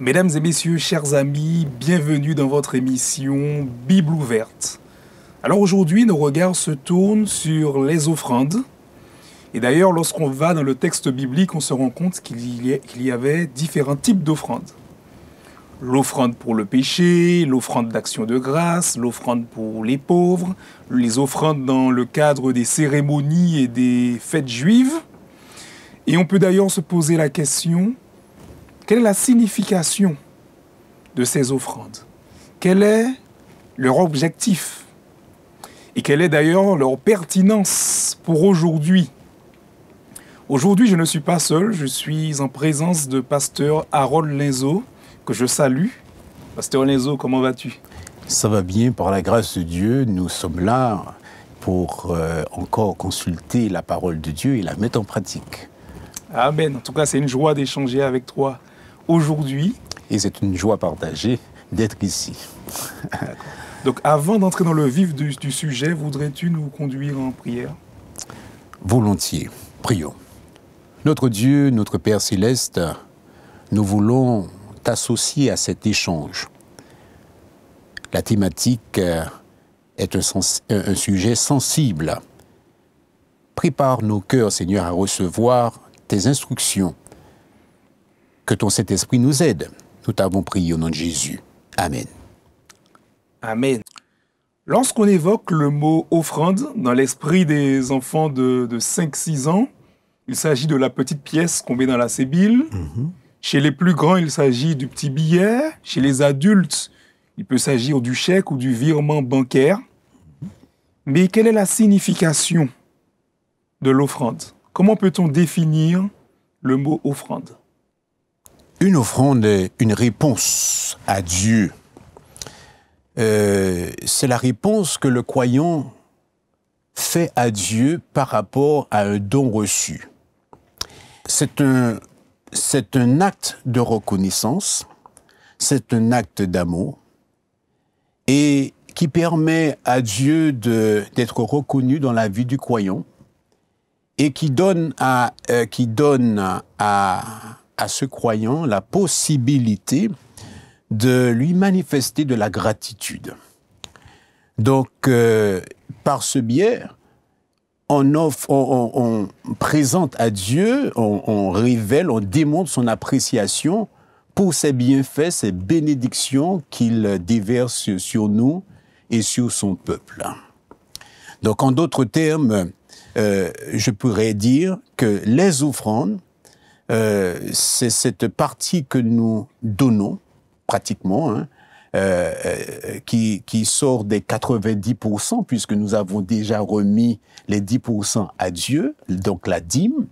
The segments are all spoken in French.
Mesdames et messieurs, chers amis, bienvenue dans votre émission Bible ouverte. Alors aujourd'hui, nos regards se tournent sur les offrandes. Et d'ailleurs, lorsqu'on va dans le texte biblique, on se rend compte qu'il y avait différents types d'offrandes. L'offrande pour le péché, l'offrande d'action de grâce, l'offrande pour les pauvres, les offrandes dans le cadre des cérémonies et des fêtes juives. Et on peut d'ailleurs se poser la question, quelle est la signification de ces offrandes? Quel est leur objectif? Et quelle est d'ailleurs leur pertinence pour aujourd'hui? Aujourd'hui, je ne suis pas seul, je suis en présence de pasteur Harold Linzo, que je salue. Pasteur Linzo, comment vas-tu? Ça va bien, par la grâce de Dieu. Nous sommes là pour encore consulter la parole de Dieu et la mettre en pratique. Amen. En tout cas, c'est une joie d'échanger avec toi aujourd'hui. Et c'est une joie partagée d'être ici. Donc, avant d'entrer dans le vif du sujet, voudrais-tu nous conduire en prière? Volontiers. Prions. Notre Dieu, notre Père céleste, nous voulons t'associer à cet échange. La thématique est un sujet sensible. Prépare nos cœurs, Seigneur, à recevoir tes instructions. Que ton Saint-Esprit nous aide. Nous t'avons prié au nom de Jésus. Amen. Amen. Lorsqu'on évoque le mot offrande dans l'esprit des enfants de 5-6 ans, il s'agit de la petite pièce qu'on met dans la sébile. Chez les plus grands, il s'agit du petit billet. Chez les adultes, il peut s'agir du chèque ou du virement bancaire. Mais quelle est la signification de l'offrande? Comment peut-on définir le mot offrande? Une offrande est une réponse à Dieu. C'est la réponse que le croyant fait à Dieu par rapport à un don reçu. C'est un acte de reconnaissance, c'est un acte d'amour et qui permet à Dieu d'être reconnu dans la vie du croyant et qui donne à ce croyant la possibilité de lui manifester de la gratitude. Donc, par ce biais, on présente à Dieu, on révèle, on démontre son appréciation pour ses bienfaits, ses bénédictions qu'il déverse sur nous et sur son peuple. Donc, en d'autres termes, je pourrais dire que les offrandes, c'est cette partie que nous donnons, pratiquement, qui sort des 90%, puisque nous avons déjà remis les 10% à Dieu, donc la dîme.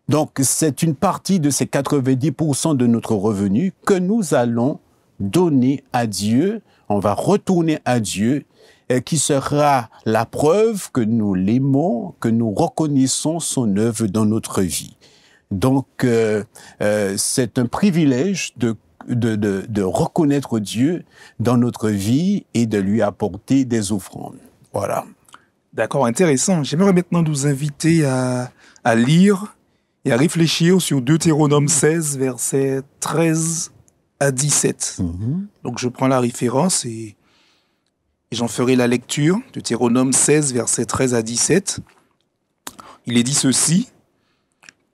Donc, c'est une partie de ces 90% de notre revenu que nous allons donner à Dieu, on va retourner à Dieu, qui sera la preuve que nous l'aimons, que nous reconnaissons son œuvre dans notre vie. Donc, c'est un privilège de reconnaître Dieu dans notre vie et de lui apporter des offrandes. Voilà. D'accord, intéressant. J'aimerais maintenant nous inviter à lire et à réfléchir sur Deutéronome 16, versets 13 à 17. Donc, je prends la référence et j'en ferai la lecture. Deutéronome 16, versets 13 à 17. Il est dit ceci.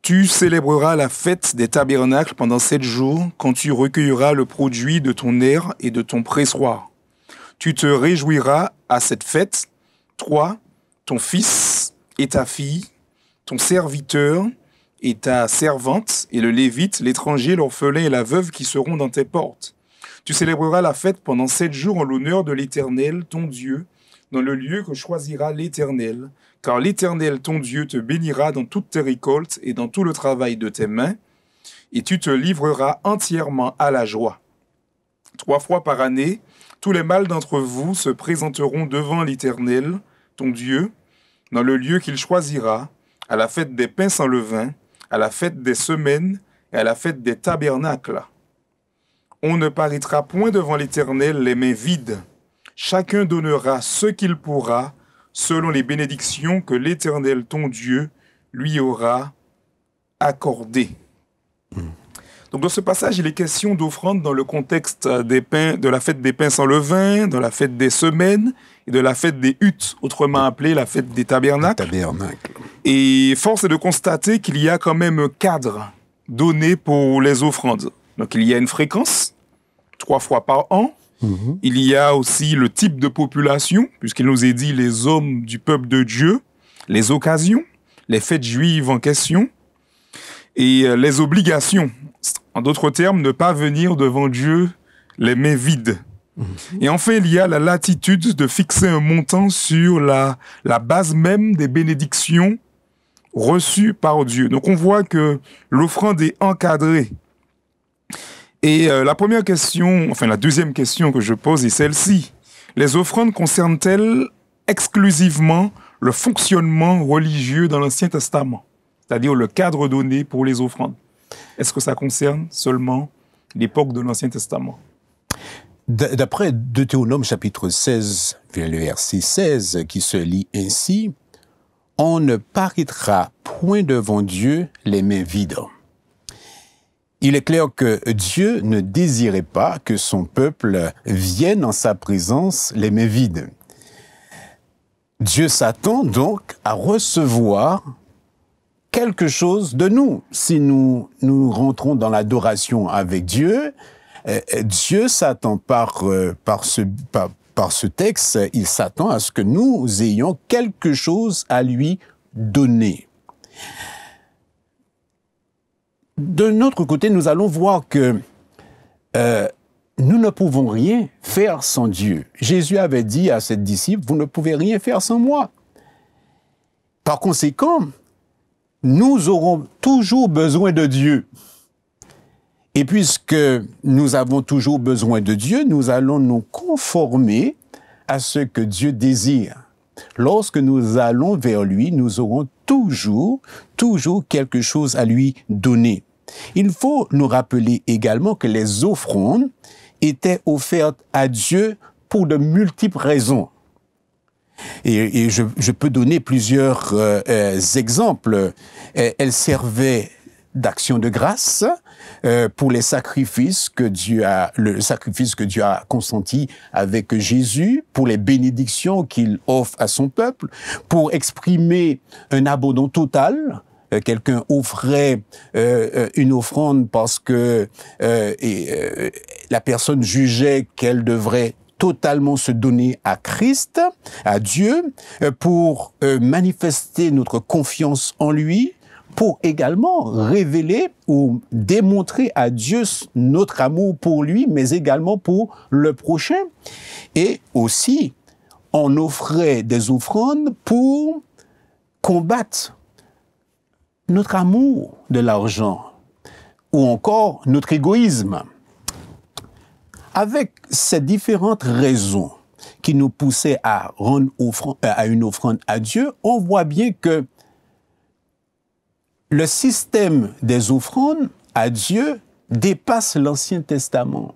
Tu célébreras la fête des tabernacles pendant 7 jours, quand tu recueilleras le produit de ton aire et de ton pressoir. Tu te réjouiras à cette fête, toi, ton fils et ta fille, ton serviteur et ta servante, et le lévite, l'étranger, l'orphelin et la veuve qui seront dans tes portes. Tu célébreras la fête pendant 7 jours en l'honneur de l'Éternel, ton Dieu, dans le lieu que choisira l'Éternel, car l'Éternel, ton Dieu, te bénira dans toutes tes récoltes et dans tout le travail de tes mains, et tu te livreras entièrement à la joie. 3 fois par année, tous les mâles d'entre vous se présenteront devant l'Éternel, ton Dieu, dans le lieu qu'il choisira, à la fête des pains sans levain, à la fête des semaines et à la fête des tabernacles. On ne paraîtra point devant l'Éternel les mains vides. Chacun donnera ce qu'il pourra, selon les bénédictions que l'Éternel, ton Dieu, lui aura accordées. Donc dans ce passage, il est question d'offrande dans le contexte de la fête des pains sans levain, de la fête des semaines et de la fête des huttes, autrement appelée la fête des tabernacles. Et force est de constater qu'il y a quand même un cadre donné pour les offrandes. Donc il y a une fréquence, 3 fois par an. Il y a aussi le type de population, puisqu'il nous est dit les hommes du peuple de Dieu, les occasions, les fêtes juives en question, et les obligations. En d'autres termes, ne pas venir devant Dieu les mains vides. Et enfin, il y a la latitude de fixer un montant sur la base même des bénédictions reçues par Dieu. Donc on voit que l'offrande est encadrée. Et la deuxième question que je pose est celle-ci. Les offrandes concernent-elles exclusivement le fonctionnement religieux dans l'Ancien Testament, c'est-à-dire le cadre donné pour les offrandes? Est-ce que ça concerne seulement l'époque de l'Ancien Testament? D'après Deutéronome chapitre 16, le verset 16, qui se lit ainsi, « On ne paraîtra point devant Dieu les mains vides. » Il est clair que Dieu ne désirait pas que son peuple vienne en sa présence les mains vides. Dieu s'attend donc à recevoir quelque chose de nous. Si nous rentrons dans l'adoration avec Dieu, Dieu s'attend par ce texte, il s'attend à ce que nous ayons quelque chose à lui donner. De notre côté, nous allons voir que nous ne pouvons rien faire sans Dieu. Jésus avait dit à ses disciples, « Vous ne pouvez rien faire sans moi. » Par conséquent, nous aurons toujours besoin de Dieu. Et puisque nous avons toujours besoin de Dieu, nous allons nous conformer à ce que Dieu désire. Lorsque nous allons vers lui, nous aurons toujours quelque chose à lui donner. Il faut nous rappeler également que les offrandes étaient offertes à Dieu pour de multiples raisons. Et je peux donner plusieurs exemples. Elles servaient d'action de grâce pour les sacrifices que Dieu a consenti avec Jésus, pour les bénédictions qu'il offre à son peuple, pour exprimer un abandon total. Quelqu'un offrait une offrande parce que la personne jugeait qu'elle devrait totalement se donner à Christ, à Dieu, pour manifester notre confiance en lui, pour également révéler ou démontrer à Dieu notre amour pour lui, mais également pour le prochain. Et aussi, on offrait des offrandes pour combattre notre amour de l'argent ou encore notre égoïsme. Avec ces différentes raisons qui nous poussaient à rendre une offrande à Dieu, on voit bien que le système des offrandes à Dieu dépasse l'Ancien Testament.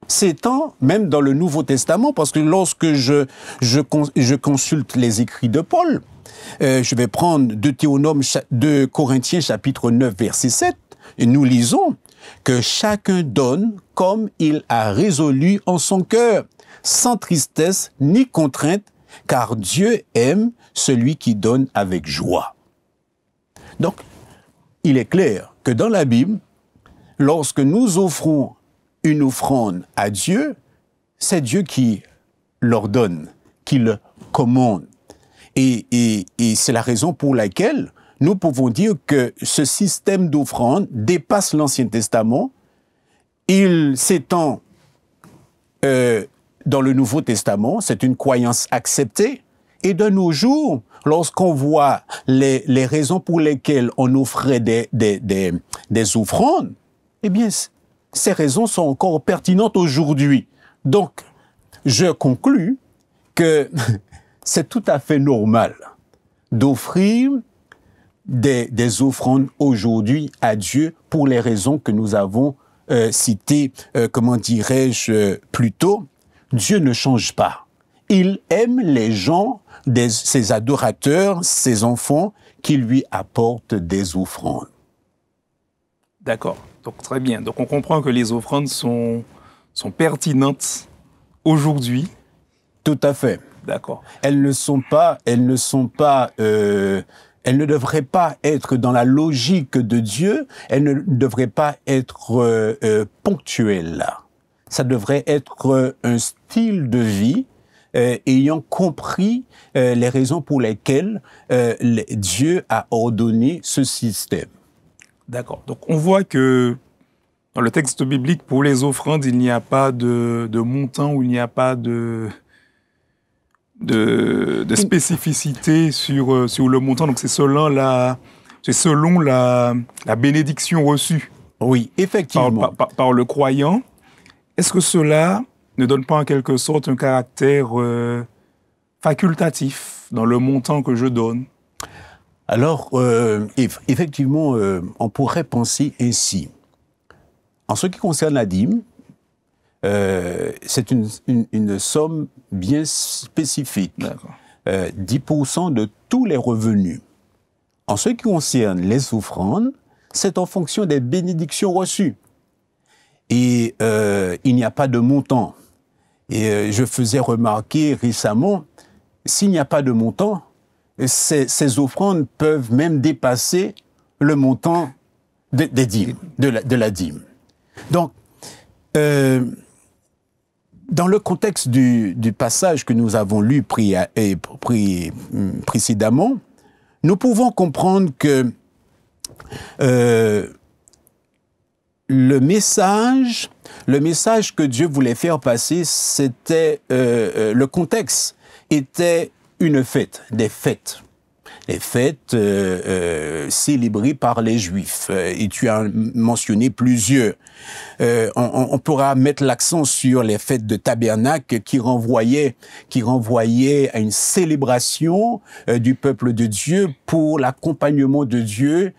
S'étend même dans le Nouveau Testament, parce que lorsque je consulte les écrits de Paul, je vais prendre Deutéronome 2 Corinthiens chapitre 9 verset 7, et nous lisons que chacun donne comme il a résolu en son cœur, sans tristesse ni contrainte, car Dieu aime celui qui donne avec joie. Donc, il est clair que dans la Bible, lorsque nous offrons une offrande à Dieu, c'est Dieu qui l'ordonne, qui le commande. Et c'est la raison pour laquelle nous pouvons dire que ce système d'offrande dépasse l'Ancien Testament. Il s'étend dans le Nouveau Testament, c'est une croyance acceptée. Et de nos jours, lorsqu'on voit les raisons pour lesquelles on offrait des offrandes, eh bien, ces raisons sont encore pertinentes aujourd'hui. Donc, je conclus que c'est tout à fait normal d'offrir des offrandes aujourd'hui à Dieu pour les raisons que nous avons citées, comment dirais-je, plus tôt. Dieu ne change pas. Il aime les gens, ses adorateurs, ses enfants qui lui apportent des offrandes. D'accord. Donc très bien. Donc on comprend que les offrandes sont pertinentes aujourd'hui. Tout à fait. D'accord. Elles ne devraient pas être dans la logique de Dieu, elles ne devraient pas être ponctuelles. Ça devrait être un style de vie ayant compris les raisons pour lesquelles Dieu a ordonné ce système. D'accord. Donc on voit que dans le texte biblique, pour les offrandes, il n'y a pas de montant ou il n'y a pas de spécificité sur le montant. Donc c'est selon la bénédiction reçue. Oui, effectivement. Par le croyant. Est-ce que cela ne donne pas en quelque sorte un caractère facultatif dans le montant que je donne? Alors, effectivement, on pourrait penser ainsi. En ce qui concerne la dîme, c'est une somme bien spécifique. 10% de tous les revenus. En ce qui concerne les offrandes, c'est en fonction des bénédictions reçues. Et il n'y a pas de montant. Et je faisais remarquer récemment, s'il n'y a pas de montant, ces offrandes peuvent même dépasser le montant des dîmes, de la dîme. Donc, dans le contexte du passage que nous avons lu précédemment, nous pouvons comprendre que le message que Dieu voulait faire passer, c'était le contexte était une fête, des fêtes. Les fêtes célébrées par les Juifs. Et tu as mentionné plusieurs. On pourra mettre l'accent sur les fêtes de Tabernacle qui renvoyaient à une célébration du peuple de Dieu pour l'accompagnement de Dieu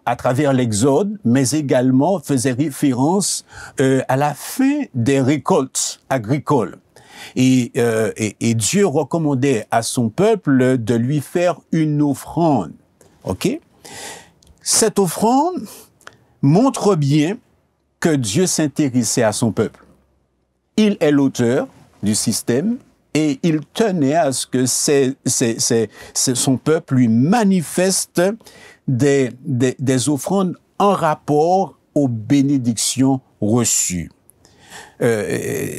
à travers l'Exode, mais également faisait référence à la fin des récoltes agricoles. Et Dieu recommandait à son peuple de lui faire une offrande. Ok? Cette offrande montre bien que Dieu s'intéressait à son peuple. Il est l'auteur du système et il tenait à ce que son peuple lui manifeste des offrandes en rapport aux bénédictions reçues.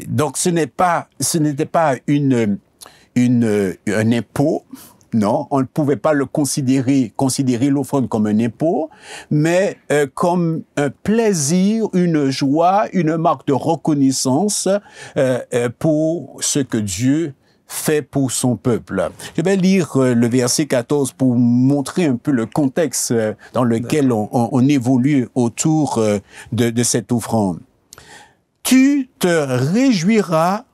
Donc ce n'était pas un impôt, non, on ne pouvait pas considérer l'offrande comme un impôt, mais comme un plaisir, une joie, une marque de reconnaissance pour ce que Dieu fait pour son peuple. Je vais lire le verset 14 pour montrer un peu le contexte dans lequel on évolue autour de cette offrande. Tu te réjouiras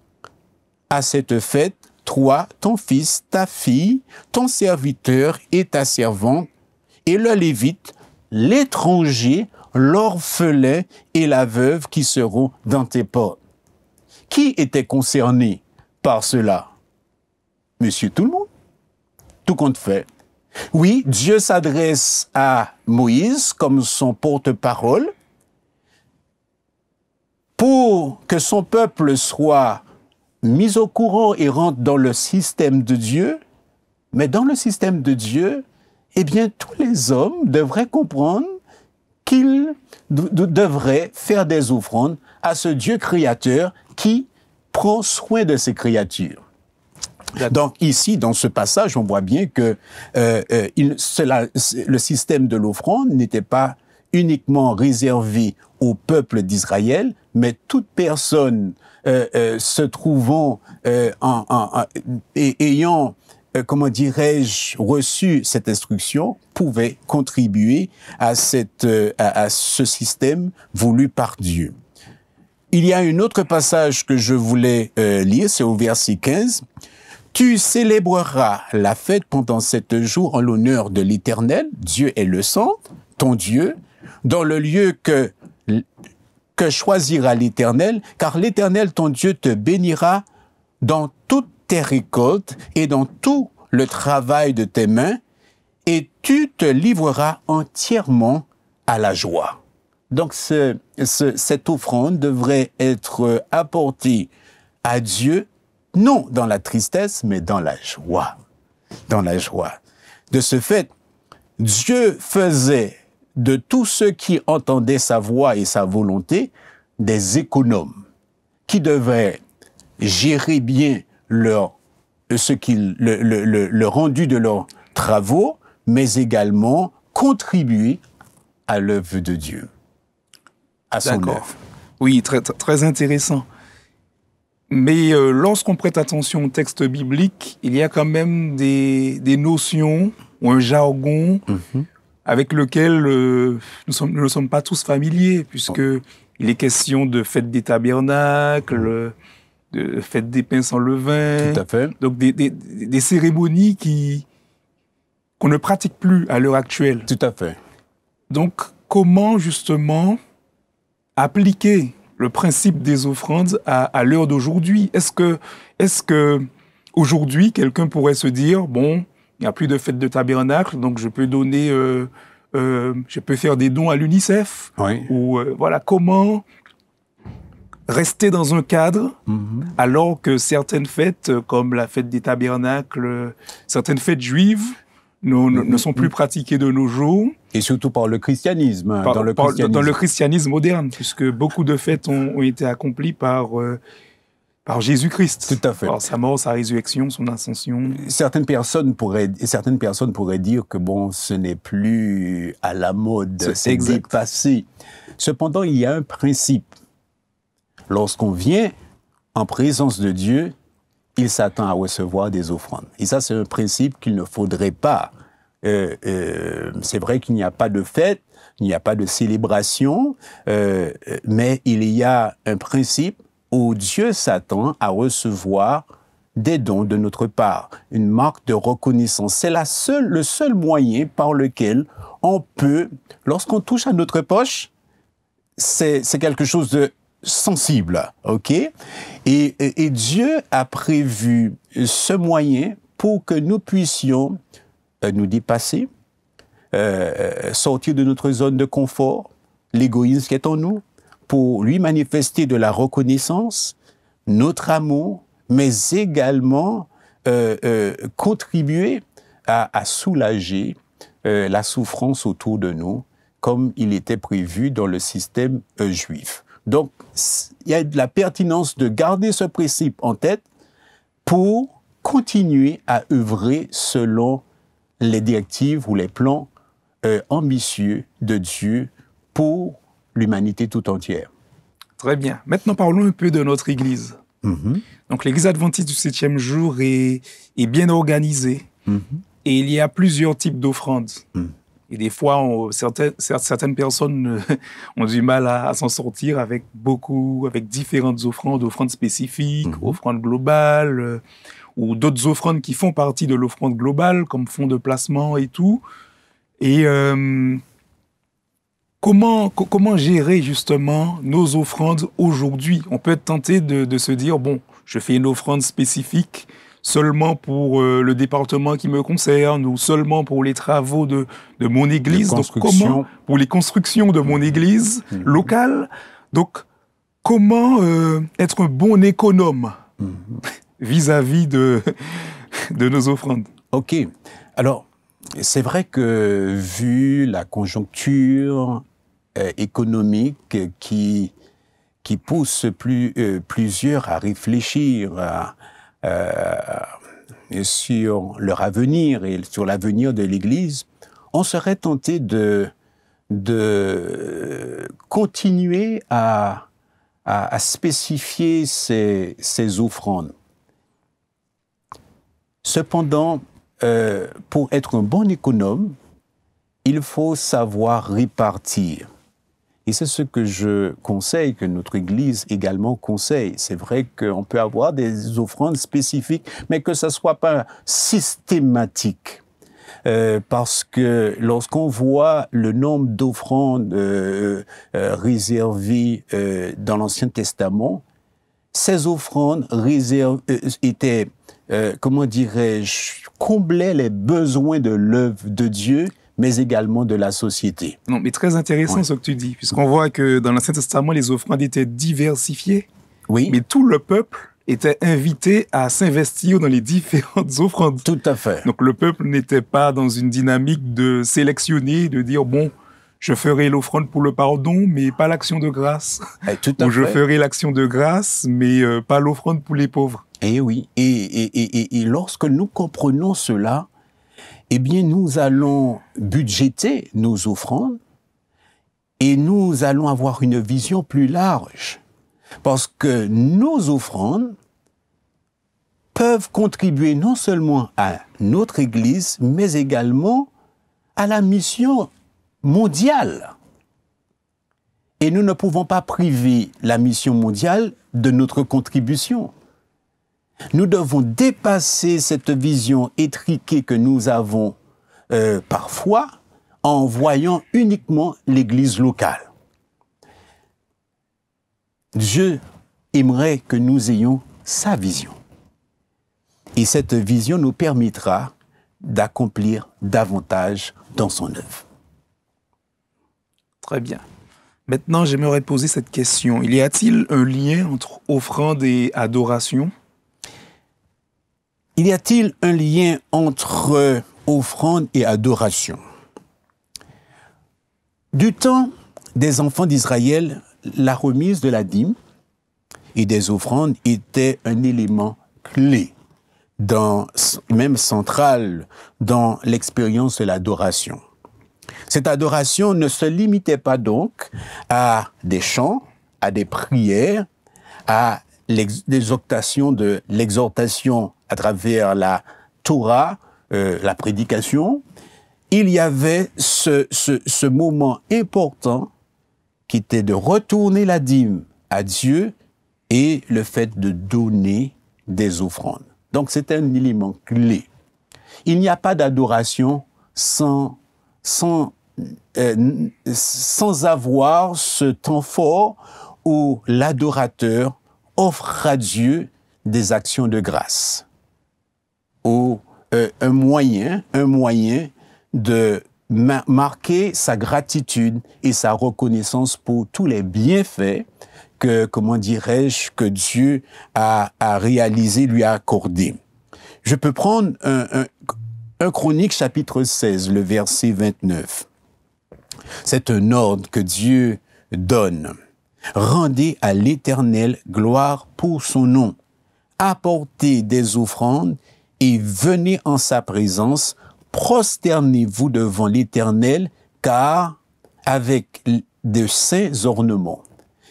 à cette fête, toi, ton fils, ta fille, ton serviteur et ta servante, et le Lévite, l'étranger, l'orphelin et la veuve qui seront dans tes portes. Qui était concerné par cela? Monsieur tout le monde, tout compte fait. Oui, Dieu s'adresse à Moïse comme son porte-parole, pour que son peuple soit mis au courant et rentre dans le système de Dieu. Mais dans le système de Dieu, eh bien, tous les hommes devraient comprendre qu'ils devraient faire des offrandes à ce Dieu créateur qui prend soin de ses créatures. Donc ici, dans ce passage, on voit bien que le système de l'offrande n'était pas uniquement réservé au peuple d'Israël, mais toute personne se trouvant ayant, comment dirais-je, reçu cette instruction pouvait contribuer à ce système voulu par Dieu. Il y a un autre passage que je voulais lire, c'est au verset 15. « Tu célébreras la fête pendant 7 jours en l'honneur de l'Éternel, Dieu est le centre, ton Dieu, dans le lieu que choisira l'Éternel, car l'Éternel, ton Dieu, te bénira dans toutes tes récoltes et dans tout le travail de tes mains, et tu te livreras entièrement à la joie. » Donc, cette offrande devrait être apportée à Dieu, non dans la tristesse, mais dans la joie. Dans la joie. De ce fait, Dieu faisait de tous ceux qui entendaient sa voix et sa volonté des économes qui devaient gérer bien le rendu de leurs travaux, mais également contribuer à l'œuvre de Dieu, à son œuvre. Oui, très, très intéressant. Mais lorsqu'on prête attention au texte biblique, il y a quand même des notions ou un jargon avec lequel nous ne sommes pas tous familiers, puisque il est question de fête des tabernacles, de fête des pains sans levain. Tout à fait. Donc des cérémonies qu'on ne pratique plus à l'heure actuelle. Tout à fait. Donc, comment justement appliquer le principe des offrandes à l'heure d'aujourd'hui? Est-ce que aujourd'hui, quelqu'un pourrait se dire, bon, il n'y a plus de fête de tabernacle, donc je peux donner, je peux faire des dons à l'UNICEF? Oui. Ou voilà, comment rester dans un cadre alors que certaines fêtes, comme la fête des tabernacles, certaines fêtes juives, ne sont plus pratiquées de nos jours. Et surtout par le christianisme. Dans le christianisme moderne, puisque beaucoup de fêtes ont été accomplies par Jésus-Christ. Tout à fait. Par sa mort, sa résurrection, son ascension. Certaines personnes pourraient dire que bon, ce n'est plus à la mode, c'est dépassé. Cependant, il y a un principe. Lorsqu'on vient en présence de Dieu, il s'attend à recevoir des offrandes. Et ça, c'est un principe qu'il ne faudrait pas. C'est vrai qu'il n'y a pas de fête, il n'y a pas de célébration, mais il y a un principe où Dieu s'attend à recevoir des dons de notre part, une marque de reconnaissance. C'est le seul moyen par lequel on peut, lorsqu'on touche à notre poche, c'est quelque chose de sensible, ok? Et Dieu a prévu ce moyen pour que nous puissions nous dépasser, sortir de notre zone de confort, l'égoïsme qui est en nous, pour lui manifester de la reconnaissance, notre amour, mais également contribuer à soulager la souffrance autour de nous, comme il était prévu dans le système juif. Donc, il y a de la pertinence de garder ce principe en tête pour continuer à œuvrer selon les directives ou les plans ambitieux de Dieu pour l'humanité tout entière. Très bien. Maintenant, parlons un peu de notre Église. Donc, l'Église adventiste du 7e jour est bien organisée et il y a plusieurs types d'offrandes. Et des fois, certaines personnes ont du mal à s'en sortir avec différentes offrandes spécifiques, offrandes globales, ou d'autres offrandes qui font partie de l'offrande globale, comme fonds de placement et tout. Et comment gérer justement nos offrandes aujourd'hui? On peut être tenté de se dire, bon, je fais une offrande spécifique seulement pour le département qui me concerne ou seulement pour les travaux de mon église. Donc, comment, pour les constructions de mon église locale. Donc, comment être un bon économe vis-à-vis de nos offrandes? Ok. Alors, c'est vrai que vu la conjoncture économique qui pousse plusieurs à réfléchir sur leur avenir et sur l'avenir de l'Église, on serait tenté de continuer à spécifier ces offrandes. Cependant, pour être un bon économe, il faut savoir répartir. Et c'est ce que je conseille, que notre Église également conseille. C'est vrai qu'on peut avoir des offrandes spécifiques, mais que ça ne soit pas systématique. Parce que lorsqu'on voit le nombre d'offrandes réservées dans l'Ancien Testament, ces offrandes étaient, comment dirais-je, comblaient les besoins de l'œuvre de Dieu, mais également de la société. Non, mais très intéressant ce que tu dis, puisqu'on voit que dans l'Ancien Testament, les offrandes étaient diversifiées, Oui, mais tout le peuple était invité à s'investir dans les différentes offrandes. tout à fait. Donc le peuple n'était pas dans une dynamique de sélectionner, de dire, bon, je ferai l'offrande pour le pardon, mais pas l'action de grâce. Tout à Ou je fait. ferai l'action de grâce, mais pas l'offrande pour les pauvres. Et oui, et lorsque nous comprenons cela, eh bien, nous allons budgéter nos offrandes et nous allons avoir une vision plus large. Parce que nos offrandes peuvent contribuer non seulement à notre Église, mais également à la mission mondiale. Et nous ne pouvons pas priver la mission mondiale de notre contribution. Nous devons dépasser cette vision étriquée que nous avons parfois en voyant uniquement l'Église locale. Dieu aimerait que nous ayons sa vision. Et cette vision nous permettra d'accomplir davantage dans son œuvre. Très bien. Maintenant, j'aimerais poser cette question. Y a-t-il un lien entre offrande et adoration? Y a-t-il un lien entre offrande et adoration? Du temps des enfants d'Israël, la remise de la dîme et des offrandes était un élément clé, même central, dans l'expérience de l'adoration. Cette adoration ne se limitait pas donc à des chants, à des prières, à l'exhortation à travers la Torah, la prédication. Il y avait ce moment important qui était de retourner la dîme à Dieu et le fait de donner des offrandes. Donc c'est un élément clé. Il n'y a pas d'adoration sans avoir ce temps fort où l'adorateur offre à Dieu des actions de grâce, ou un moyen de marquer sa gratitude et sa reconnaissance pour tous les bienfaits que, que Dieu a réalisé, lui a accordé. Je peux prendre un Chronique chapitre 16, le verset 29. C'est un ordre que Dieu donne. Rendez à l'Éternel gloire pour son nom. Apportez des offrandes et venez en sa présence. Prosternez-vous devant l'Éternel, car avec de saints ornements.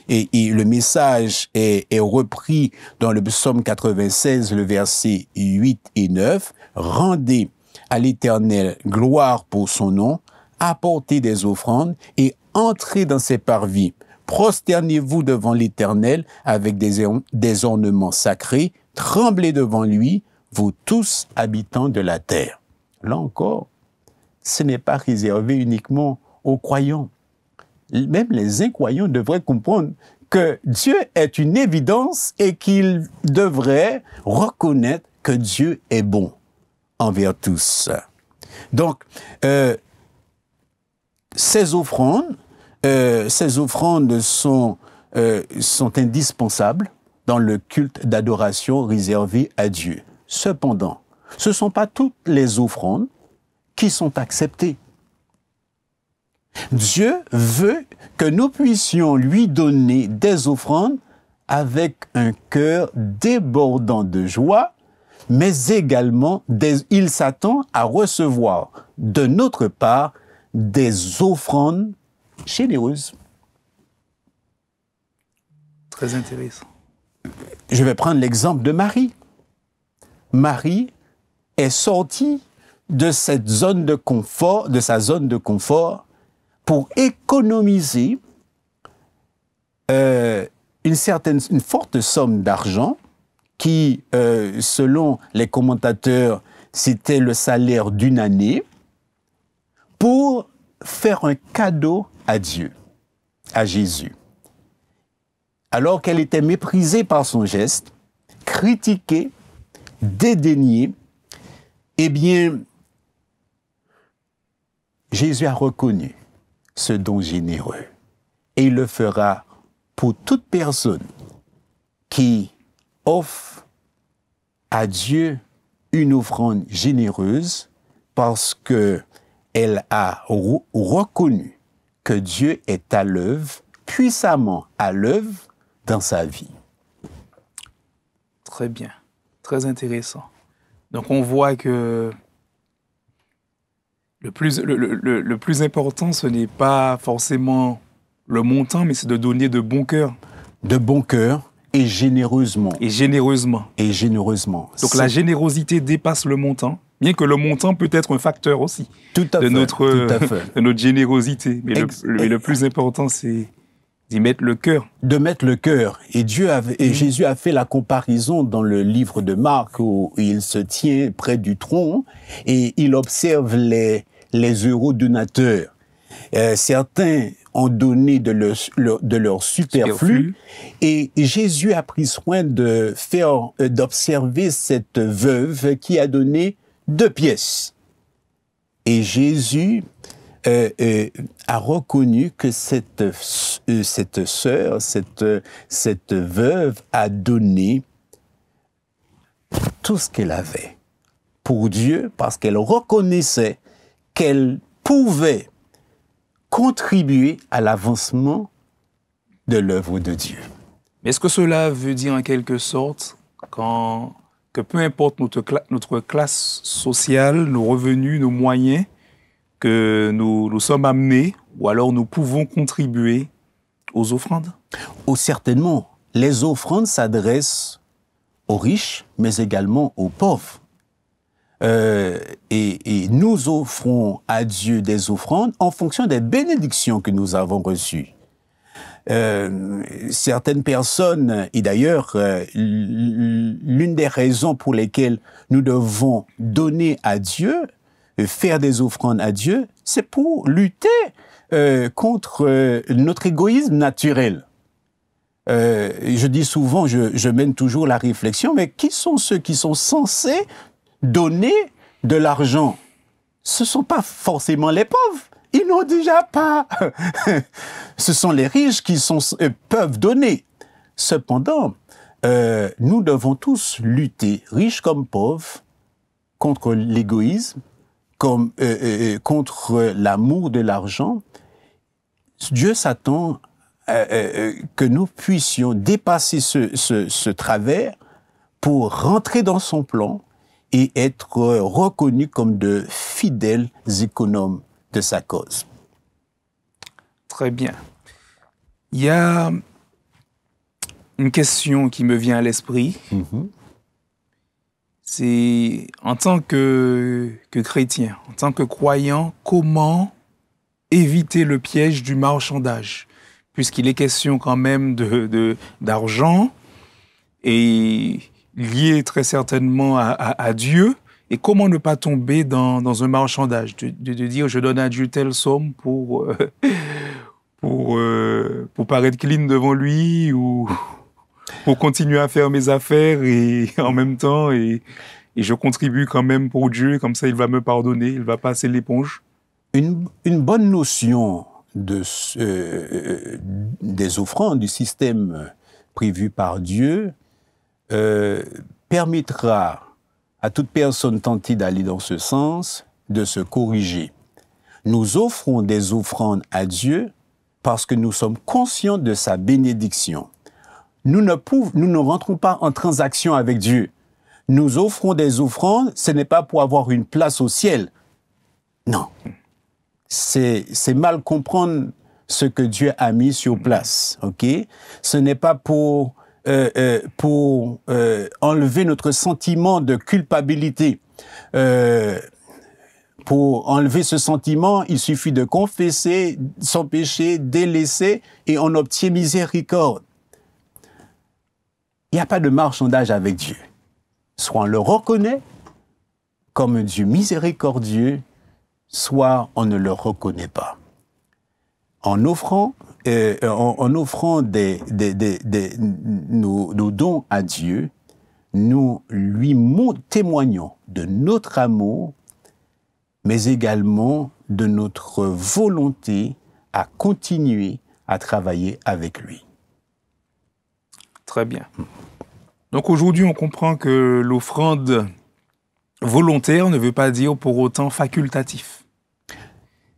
Et le message est repris dans le psaume 96, le verset 8 et 9. Rendez à l'Éternel gloire pour son nom, apportez des offrandes et entrez dans ses parvis. Prosternez-vous devant l'Éternel avec des ornements sacrés, tremblez devant lui, vous tous habitants de la terre. Là encore, ce n'est pas réservé uniquement aux croyants. Même les incroyants devraient comprendre que Dieu est une évidence et qu'ils devraient reconnaître que Dieu est bon envers tous. Donc, ces offrandes sont indispensables dans le culte d'adoration réservé à Dieu. Cependant, ce ne sont pas toutes les offrandes qui sont acceptées. Dieu veut que nous puissions lui donner des offrandes avec un cœur débordant de joie, mais également il s'attend à recevoir de notre part des offrandes généreuses. Très intéressant. Je vais prendre l'exemple de Marie. Marie est sortie de cette zone de confort, de sa zone de confort, pour économiser une forte somme d'argent qui, selon les commentateurs, c'était le salaire d'une année, pour faire un cadeau à Dieu, à Jésus. Alors qu'elle était méprisée par son geste, critiquée, dédaignée, eh bien, Jésus a reconnu ce don généreux et il le fera pour toute personne qui offre à Dieu une offrande généreuse parce qu'elle a reconnu que Dieu est à l'œuvre, puissamment à l'œuvre dans sa vie. Très bien, très intéressant. Donc on voit que le plus important, ce n'est pas forcément le montant, mais c'est de donner de bon cœur. De bon cœur et généreusement. Et généreusement. Et généreusement. Donc la générosité dépasse le montant, bien que le montant peut être un facteur aussi de notre générosité. Mais le plus important, c'est d'y mettre le cœur. De mettre le cœur. Et Jésus a fait la comparaison dans le livre de Marc où il se tient près du tronc et il observe les heureux donateurs. Certains ont donné de leur superflu et Jésus a pris soin d'observer cette veuve qui a donné 2 pièces. Et Jésus a reconnu que cette sœur, cette veuve a donné tout ce qu'elle avait pour Dieu parce qu'elle reconnaissait qu'elle pouvait contribuer à l'avancement de l'œuvre de Dieu. Mais est-ce que cela veut dire en quelque sorte que peu importe notre classe sociale, nos revenus, nos moyens, que nous sommes amenés ou alors nous pouvons contribuer aux offrandes? Oh, certainement. Les offrandes s'adressent aux riches, mais également aux pauvres. Et nous offrons à Dieu des offrandes en fonction des bénédictions que nous avons reçues. Certaines personnes, et d'ailleurs, l'une des raisons pour lesquelles nous devons donner à Dieu, faire des offrandes à Dieu, c'est pour lutter contre notre égoïsme naturel. Je dis souvent, je mène toujours la réflexion, mais qui sont ceux qui sont censés donner de l'argent? Ce ne sont pas forcément les pauvres. Ils n'ont déjà pas. Ce sont les riches qui peuvent donner. Cependant, nous devons tous lutter, riches comme pauvres, contre l'égoïsme, contre l'amour de l'argent. Dieu s'attend que nous puissions dépasser ce travers pour rentrer dans son plan et être reconnus comme de fidèles économes de sa cause. Très bien. Il y a une question qui me vient à l'esprit. C'est en tant que chrétien, en tant que croyant, comment éviter le piège du marchandage, puisqu'il est question quand même d'argent et lié très certainement à Dieu. Et comment ne pas tomber dans un marchandage, de dire je donne à Dieu telle somme pour paraître clean devant lui ou pour continuer à faire mes affaires et en même temps et je contribue quand même pour Dieu, comme ça il va me pardonner, il va passer l'éponge. Une bonne notion des offrandes, du système prévu par Dieu, permettra à toute personne tentée d'aller dans ce sens de se corriger. Nous offrons des offrandes à Dieu parce que nous sommes conscients de sa bénédiction. Nous ne rentrons pas en transaction avec Dieu. Nous offrons des offrandes, ce n'est pas pour avoir une place au ciel. Non. C'est mal comprendre ce que Dieu a mis sur place. Ok? Ce n'est pas pour enlever notre sentiment de culpabilité. Pour enlever ce sentiment, il suffit de confesser son péché, délaisser, et on obtient miséricorde. Il n'y a pas de marchandage avec Dieu. Soit on le reconnaît comme un Dieu miséricordieux, soit on ne le reconnaît pas. En offrant nos dons à Dieu, nous lui témoignons de notre amour, mais également de notre volonté à continuer à travailler avec lui. Très bien. Donc aujourd'hui, on comprend que l'offrande volontaire ne veut pas dire pour autant facultatif.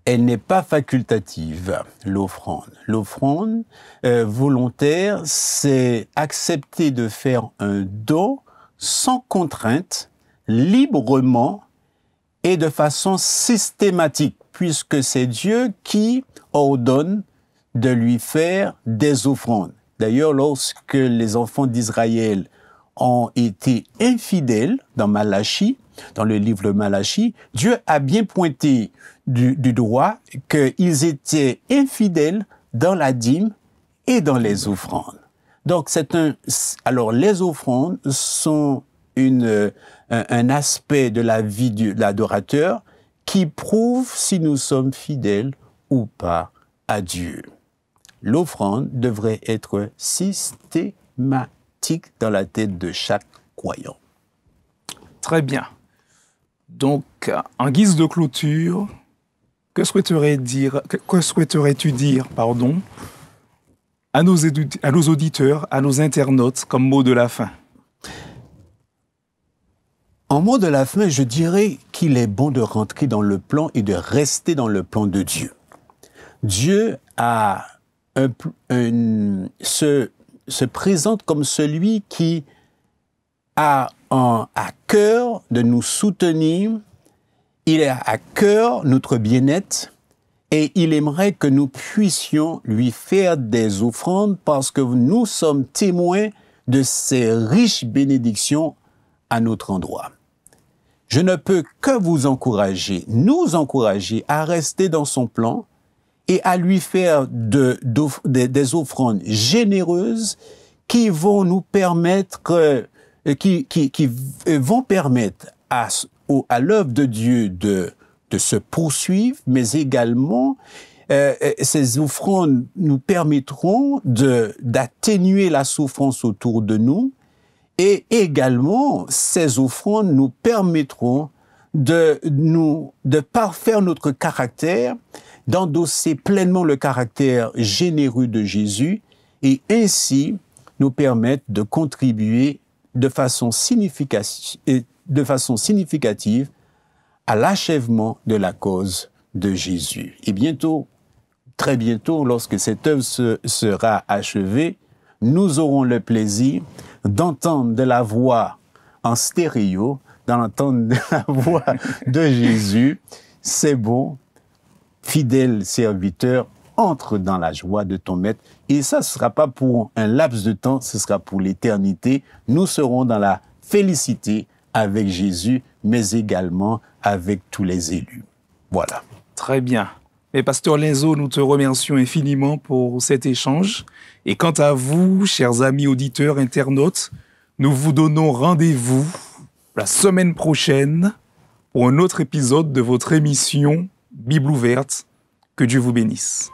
Elle n'est pas facultative, l'offrande. L'offrande volontaire, c'est accepter de faire un don sans contrainte, librement et de façon systématique, puisque c'est Dieu qui ordonne de lui faire des offrandes. D'ailleurs, lorsque les enfants d'Israël ont été infidèles dans Malachie, dans le livre de Malachie, Dieu a bien pointé du doigt qu'ils étaient infidèles dans la dîme et dans les offrandes. Donc, alors les offrandes sont un aspect de la vie de l'adorateur qui prouve si nous sommes fidèles ou pas à Dieu. L'offrande devrait être systématique dans la tête de chaque croyant. Très bien. Donc, en guise de clôture, que souhaiterais-tu dire, à nos auditeurs, à nos internautes, comme mot de la fin? En mot de la fin, je dirais qu'il est bon de rentrer dans le plan et de rester dans le plan de Dieu. Dieu se présente comme celui qui a à cœur de nous soutenir, il a à cœur notre bien-être et il aimerait que nous puissions lui faire des offrandes parce que nous sommes témoins de ses riches bénédictions à notre endroit. Je ne peux que nous encourager à rester dans son plan et à lui faire des offrandes généreuses qui vont nous permettre, qui vont permettre à l'œuvre de Dieu de se poursuivre, mais également ces offrandes nous permettront d'atténuer la souffrance autour de nous, et également ces offrandes nous permettront de parfaire notre caractère, d'endosser pleinement le caractère généreux de Jésus et ainsi nous permettre de contribuer de façon significative à l'achèvement de la cause de Jésus. Et bientôt, très bientôt, lorsque cette œuvre sera achevée, nous aurons le plaisir d'entendre de la voix en stéréo, d'entendre de la voix de Jésus. C'est bon, fidèle serviteur, entre dans la joie de ton maître. Et ça, ce ne sera pas pour un laps de temps, ce sera pour l'éternité. Nous serons dans la félicité avec Jésus, mais également avec tous les élus. Voilà. Très bien. Et Pasteur Linzo, nous te remercions infiniment pour cet échange. Et quant à vous, chers amis auditeurs, internautes, nous vous donnons rendez-vous la semaine prochaine pour un autre épisode de votre émission Bible ouverte. Que Dieu vous bénisse.